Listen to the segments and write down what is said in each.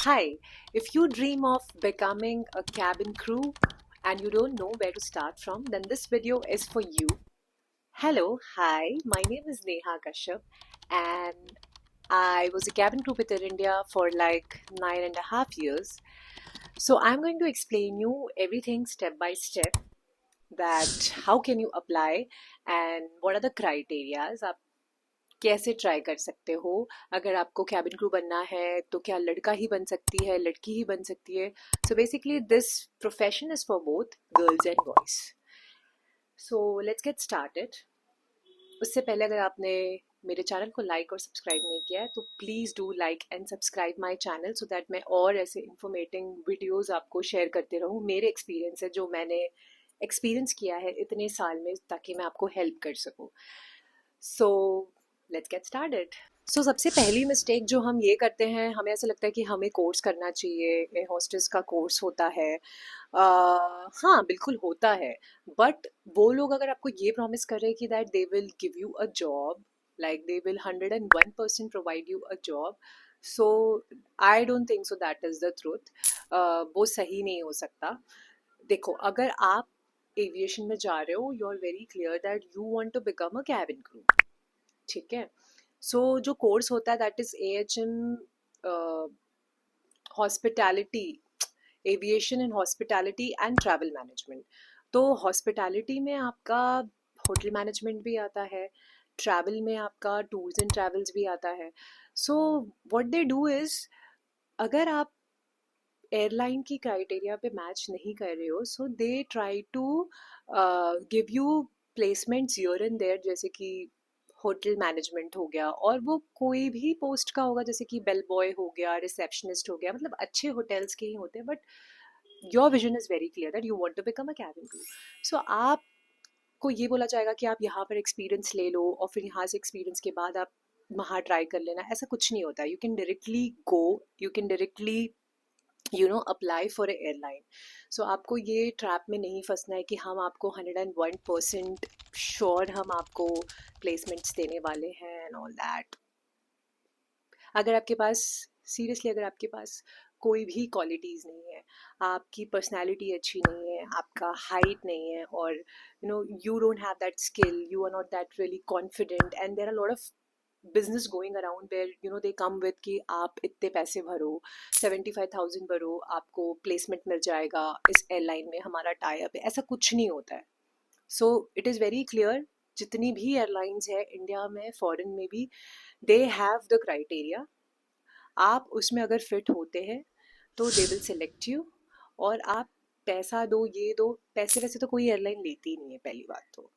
Hi, if you dream of becoming a cabin crew and you don't know where to start from, then this video is for you. Hello, hi, my name is Neha Kashyap and I was a cabin crew with Air India for like 9.5 years. So I'm going to explain you everything step by step that how can you apply and what are the criterias. कैसे try कर सकते हो अगर आपको cabin crew बनना है तो क्या लड़का ही बन सकती है लड़की ही बन सकती है so basically this profession is for both girls and boys so let's get started उससे पहले अगर आपने मेरे चैनल को लाइक और सब्सक्राइब नहीं किया है तो please do like and subscribe my channel so that मैं और ऐसे इंफॉर्मेटिव वीडियोस आपको शेयर करते रहूँ मेरे एक्सपीरियंस है जो मैंने एक्सपीरियंस किया है इतने साल में ताकि मैं आपको हेल्प कर सकूँ so let's get started so सबसे पहली मिस्टेक जो हम ये करते हैं हमें ऐसा लगता है कि हमें कोर्स करना चाहिए एयर होस्टेस का कोर्स होता है हाँ बिल्कुल होता है बट वो लोग अगर आपको ये प्रॉमिस कर रहे हैं कि that they will give you a job like they will 101% provide you a job so I don't think so that is the truth वो सही नहीं हो सकता देखो अगर आप एविएशन में जा रहे हो you are very clear that you want to become a cabin crew ठीक है सो जो कोर्स होता है that is AHM hospitality aviation in hospitality and travel management तो हॉस्पिटैलिटी में आपका होटल मैनेजमेंट भी आता है ट्रैवल में आपका टूर्स एंड ट्रैवल्स भी आता है so what they do is अगर आप एयरलाइन की क्राइटेरिया पे मैच नहीं कर रहे हो so they try to give you placements here and there जैसे कि होटल मैनेजमेंट हो गया और वो कोई भी पोस्ट का होगा जैसे कि बेल बॉय हो गया रिसेप्शनिस्ट हो गया मतलब अच्छे होटल्स के ही होते हैं but your vision is very clear that you want to become a cabin crew so आपको ये बोला जाएगा कि आप यहाँ पर एक्सपीरियंस ले लो और फिर यहाँ से एक्सपीरियंस के बाद आप वहाँ ट्राई कर लेना ऐसा कुछ नहीं होता you can directly go you can directly apply for a airline so आपको ये ट्रैप में नहीं फंसना है कि हम आपको 101% श्योर हम आपको प्लेसमेंट्स देने वाले हैं एंड ऑल दैट अगर आपके पास सीरियसली अगर आपके पास कोई भी क्वालिटीज़ नहीं है आपकी पर्सनैलिटी अच्छी नहीं है आपका हाइट नहीं है और you don't have that skill you are not that really confident and there are lot of business going around where they come with कि आप इतने पैसे भरो 75,000 भरो आपको प्लेसमेंट मिल जाएगा इस एयरलाइन में हमारा टाई अप है ऐसा कुछ नहीं होता है so it is very clear जितनी भी एयरलाइंस है इंडिया में फॉरेन में भी दे हैव द क्राइटेरिया आप उसमें अगर फिट होते हैं तो दे विल सेलेक्ट यू और आप पैसा दो ये दो पैसे वैसे तो कोई एयरलाइन लेती ही नहीं है पहली बात तो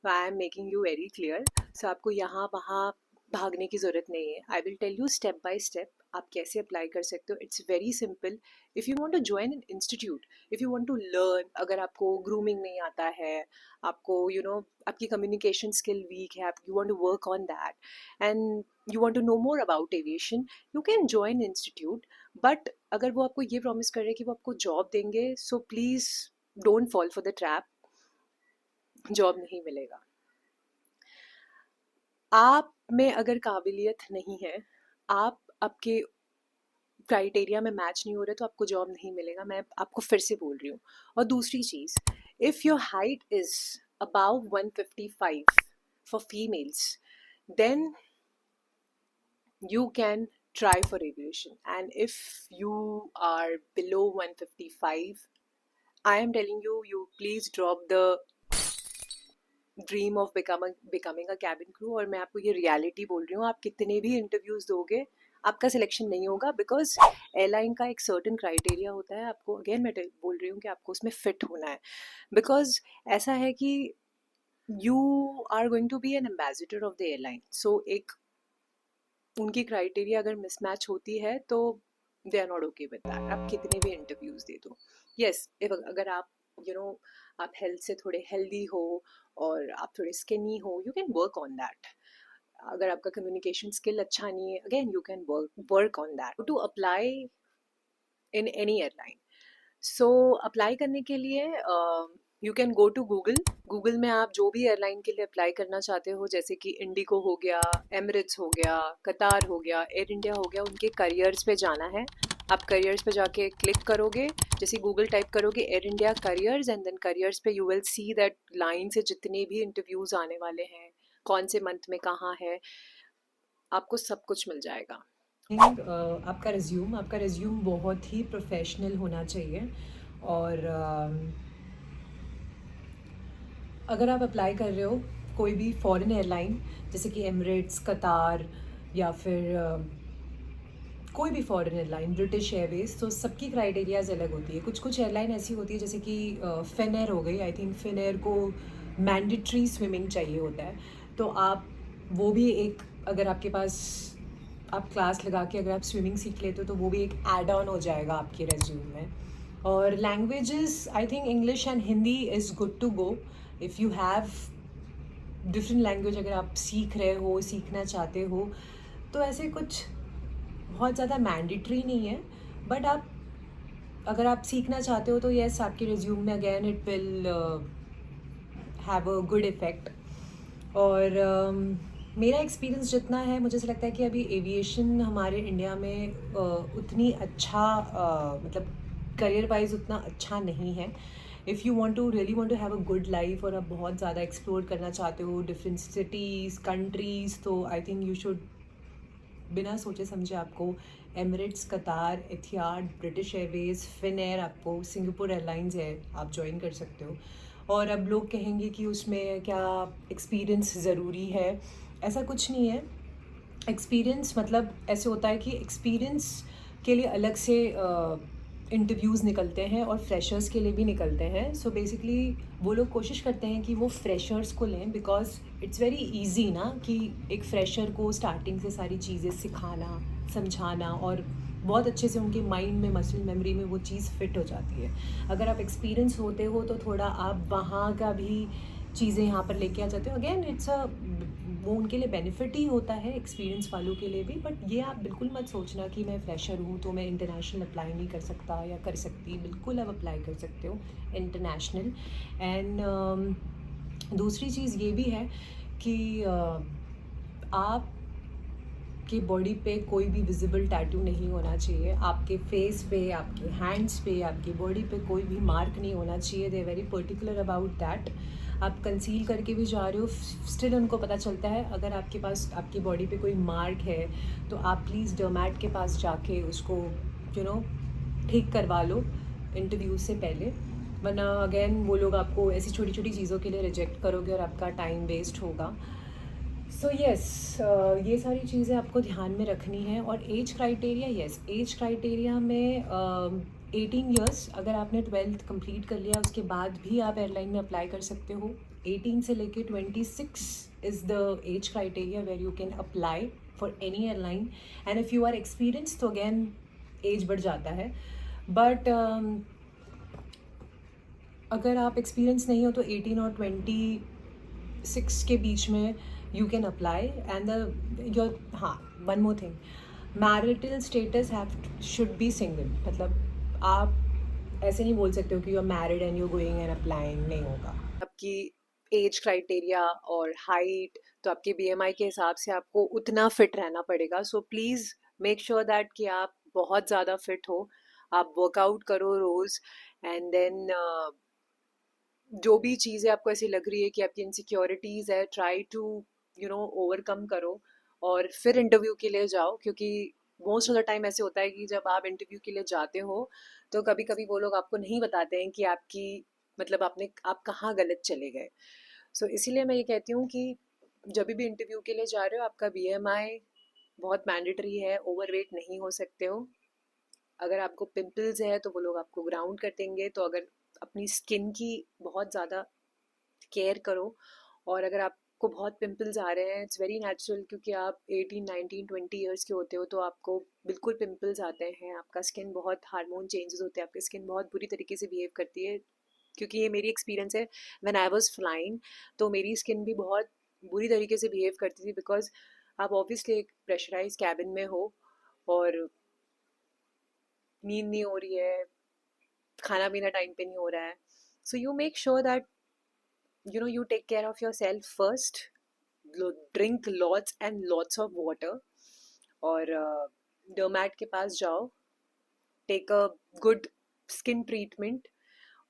I am making you very clear so आपको यहाँ वहाँ भागने की ज़रूरत नहीं है I will tell you step by step आप कैसे अप्लाई कर सकते हो it's very simple if you want to join an institute if you want to learn अगर आपको ग्रूमिंग नहीं आता है आपको आपकी कम्युनिकेशन स्किल वीक है you want to work on that and you want to no more about aviation you can join institute but अगर वो आपको ये प्रॉमिस कर रहे हैं कि वो आपको जॉब देंगे so please don't fall for the trap job नहीं मिलेगा आप में अगर काबिलियत नहीं है आप आपके क्राइटेरिया में मैच नहीं हो रहे तो आपको जॉब नहीं मिलेगा मैं आपको फिर से बोल रही हूँ और दूसरी चीज़ if your height is above 155 for females then you can try for aviation and if you are below 155 I am telling you you please drop the dream of becoming a cabin crew और मैं आपको ये reality बोल रही हूँ आप कितने भी इंटरव्यूज़ दोगे आपका सिलेक्शन नहीं होगा बिकॉज एयरलाइन का एक सर्टन क्राइटेरिया होता है आपको अगेन मैं बोल रही हूँ कि आपको उसमें फिट होना है बिकॉज ऐसा है कि you are going to be an ambassador of the airline so एक उनकी क्राइटेरिया अगर मिसमैच होती है तो they are not okay with that आप कितने भी इंटरव्यूज़ दे दो यस अगर आप आप हेल्थ से थोड़े हेल्दी हो और आप थोड़े स्किनी हो you can work on that अगर आपका कम्युनिकेशन स्किल अच्छा नहीं है again you can work on that to apply in any airline so apply करने के लिए you can go to Google में आप जो भी एयरलाइन के लिए अप्लाई करना चाहते हो जैसे कि इंडिगो हो गया एमिरेट्स हो गया कतार हो गया एयर इंडिया हो गया उनके करियर्स पे जाना है आप करियर्स पे जाके क्लिक करोगे, जैसे गूगल टाइप करोगे Air India careers and then careers पे you will see that line से जितने भी इंटरव्यूज़ आने वाले हैं, कौन से मंथ में कहाँ है, आपको सब कुछ मिल जाएगा। आपका रिज्यूम बहुत ही प्रोफेशनल होना चाहिए। और अगर आप अप्लाई कर रहे हो कोई भी फॉरेन एयरलाइन जैसे कि एमिरेट्स, कतार या फिर कोई भी फॉरेन एयरलाइन, ब्रिटिश एयरवेज, तो सबकी क्राइटेरियाज अलग होती है। कुछ कुछ एयरलाइन ऐसी होती है जैसे कि फिन एयर हो गई, आई थिंक फिन एयर को मैंडेटरी स्विमिंग चाहिए होता है। तो आप वो भी एक, अगर आपके पास आप क्लास लगा के अगर आप स्विमिंग सीख लेते हो तो वो भी एक ऐड ऑन हो जाएगा आपके रेज्यूम में। और languages, I think English and Hindi is good to go. If you have different language अगर आप सीख रहे हो, सीखना चाहते हो, तो ऐसे कुछ बहुत ज़्यादा मैंडेटरी नहीं है। बट आप अगर आप सीखना चाहते हो तो येस, आपके रिज्यूम में again it will have a good effect. और मेरा एक्सपीरियंस जितना है, मुझे ऐसा लगता है कि अभी एविएशन हमारे इंडिया में उतनी अच्छा मतलब करियर वाइज उतना अच्छा नहीं है। If you want to really want to have a good life और आप बहुत ज़्यादा एक्सप्लोर करना चाहते हो डिफरेंट सिटीज़, कंट्रीज़, तो आई थिंक यू शुड बिना सोचे समझे आपको एमिरेट्स, कतार, एथियाड, ब्रिटिश एयरवेज, फिन एयर, आपको सिंगापुर एयरलाइंस है, आप ज्वाइन कर सकते हो। और अब लोग कहेंगे कि उसमें क्या एक्सपीरियंस ज़रूरी है, ऐसा कुछ नहीं है। एक्सपीरियंस मतलब ऐसे होता है कि एक्सपीरियंस के लिए अलग से इंटरव्यूज़ निकलते हैं और फ्रेशर्स के लिए भी निकलते हैं। सो बेसिकली वो लोग कोशिश करते हैं कि वो फ्रेशर्स को लें, बिकॉज इट्स वेरी इजी ना कि एक फ्रेशर को स्टार्टिंग से सारी चीज़ें सिखाना, समझाना, और बहुत अच्छे से उनके माइंड में, मसल मेमोरी में वो चीज़ फिट हो जाती है। अगर आप एक्सपीरियंस होते हो तो थोड़ा आप वहाँ का भी चीज़ें यहाँ पर लेके आ जाते हो। अगेन इट्स अ, वो उनके लिए बेनिफिट ही होता है एक्सपीरियंस वालों के लिए भी। बट ये आप बिल्कुल मत सोचना कि मैं फ्रेशर हूँ तो मैं इंटरनेशनल अप्लाई नहीं कर सकता या कर सकती। बिल्कुल आप अप्लाई कर सकते हो इंटरनेशनल। एंड दूसरी चीज़ ये भी है कि आप कि बॉडी पे कोई भी विजिबल टैटू नहीं होना चाहिए। आपके फेस पे, आपके हैंड्स पे, आपकी बॉडी पे कोई भी मार्क नहीं होना चाहिए। They very particular about that. आप कंसील करके भी जा रहे हो, स्टिल उनको पता चलता है। अगर आपके पास आपकी बॉडी पे कोई मार्क है तो आप प्लीज़ डर्मैट के पास जाके उसको ठीक करवा लो इंटरव्यू से पहले। वरना अगेन वो लोग आपको ऐसी छोटी छोटी चीज़ों के लिए रिजेक्ट करोगे और आपका टाइम वेस्ट होगा। सो येस, ये सारी चीज़ें आपको ध्यान में रखनी है। और age criteria, yes, age criteria में 18 ईयर्स, अगर आपने 12th कंप्लीट कर लिया उसके बाद भी आप एयरलाइन में अप्लाई कर सकते हो। 18 से लेके 26 is the age criteria where you can apply for any airline. And if you are experience तो अगेन एज बढ़ जाता है। बट अगर आप एक्सपीरियंस नहीं हो तो 18 और 26 के बीच में you can apply. And the your, हाँ, one more thing, marital status have should be single. मतलब आप ऐसे नहीं बोल सकते हो कि you are married and you going and applying, नहीं होगा। आपकी एज क्राइटेरिया और हाइट, तो आपके बीएमआई के हिसाब से आपको उतना फिट रहना पड़ेगा। So please make sure that कि आप बहुत ज़्यादा फिट हो, आप वर्कआउट करो रोज़। एंड देन जो भी चीज़ें आपको ऐसी लग रही है कि आपकी इनसिक्योरिटीज़ है, ट्राई टू ओवरकम करो और फिर इंटरव्यू के लिए जाओ। क्योंकि मोस्ट ऑफ द टाइम ऐसे होता है कि जब आप इंटरव्यू के लिए जाते हो तो कभी कभी वो लोग आपको नहीं बताते हैं कि आपकी मतलब आप कहाँ गलत चले गए। सो इसीलिए मैं ये कहती हूँ कि जब भी इंटरव्यू के लिए जा रहे हो, आपका बीएमआई बहुत मैंडेटरी है, ओवरवेट नहीं हो सकते हो। अगर आपको पिंपल्स है तो वो लोग आपको ग्राउंड कर देंगे। तो अगर अपनी स्किन की बहुत ज़्यादा केयर करो। और अगर आपको बहुत पिंपल्स आ रहे हैं, इट्स वेरी नेचुरल, क्योंकि आप 18 19 20 ईयर्स के होते हो तो आपको बिल्कुल पिंपल्स आते हैं। आपका स्किन बहुत, हार्मोन चेंजेस होते हैं, आपकी स्किन बहुत बुरी तरीके से बिहेव करती है। क्योंकि ये मेरी एक्सपीरियंस है, व्हेन आई वाज फ्लाइंग तो मेरी स्किन भी बहुत बुरी तरीके से बिहेव करती थी। बिकॉज आप ऑब्वियसली एक प्रेशराइज कैबिन में हो और नींद नहीं हो रही है, खाना पीना टाइम पे नहीं हो रहा है। So you make sure that you take care of yourself first. Drink lots and lots of water। और डर्मैट के पास जाओ, take a good skin treatment,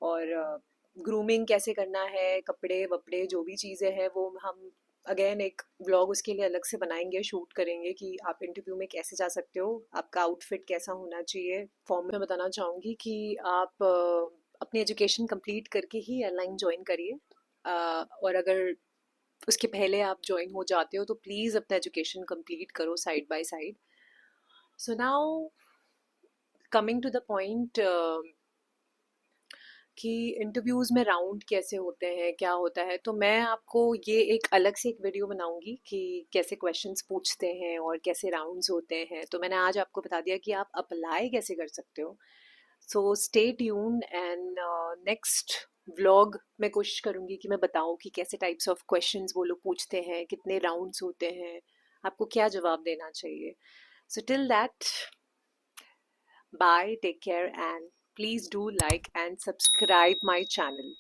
और ग्रूमिंग कैसे करना है, कपड़े वपड़े जो भी चीज़ें हैं वो हम अगेन एक व्लॉग उसके लिए अलग से बनाएंगे, शूट करेंगे कि आप इंटरव्यू में कैसे जा सकते हो, आपका आउटफिट कैसा होना चाहिए। फॉर्म में बताना चाहूँगी कि आप अपनी एजुकेशन कंप्लीट करके ही एयरलाइन ज्वाइन करिए, और अगर उसके पहले आप ज्वाइन हो जाते हो तो प्लीज़ अपना एजुकेशन कंप्लीट करो side by side. So now coming to the point कि इंटरव्यूज़ में राउंड कैसे होते हैं, क्या होता है, तो मैं आपको ये एक अलग से एक वीडियो बनाऊंगी कि कैसे क्वेश्चंस पूछते हैं और कैसे राउंड्स होते हैं। तो मैंने आज आपको बता दिया कि आप अप्लाई कैसे कर सकते हो। So stay tuned, and next vlog मैं कोशिश करूंगी कि मैं बताऊं कि कैसे टाइप्स ऑफ क्वेश्चंस वो लोग पूछते हैं, कितने राउंड्स होते हैं, आपको क्या जवाब देना चाहिए। So till that, bye, take care, and please do like and subscribe my channel.